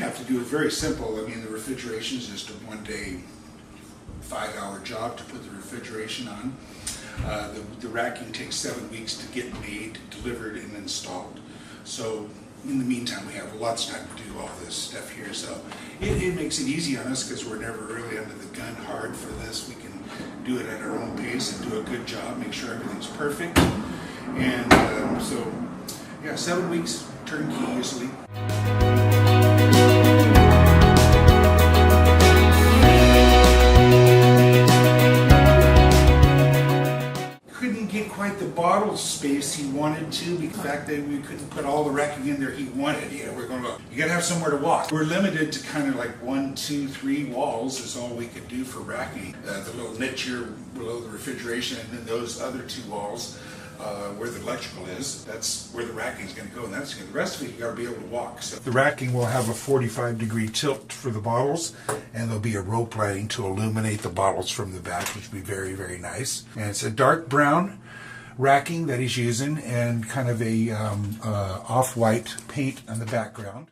have to do it very simple. I mean, the refrigeration is just a one-day, 5-hour job to put the refrigeration on. The racking takes 7 weeks to get made, delivered, and installed. So in the meantime, we have lots of time to do all this stuff here. So it makes it easy on us because we're never really under the gun hard for this. We can do it at our own pace and do a good job, make sure everything's perfect. And so, yeah, 7 weeks, turnkey usually. Couldn't get quite the bottle space he wanted to, because the fact that we couldn't put all the racking in there he wanted. You know, we're going to, you got to have somewhere to walk. We're limited to kind of like 1, 2, 3 walls is all we could do for racking. The little niche here below the refrigeration, and then those other 2 walls where the electrical is, that's where the racking is going to go, and that's the rest of it you got to be able to walk. So the racking will have a 45-degree tilt for the bottles, and there'll be a rope lighting to illuminate the bottles from the back, which will be very, very nice. And it's a dark brown racking that he's using, and kind of a off-white paint on the background.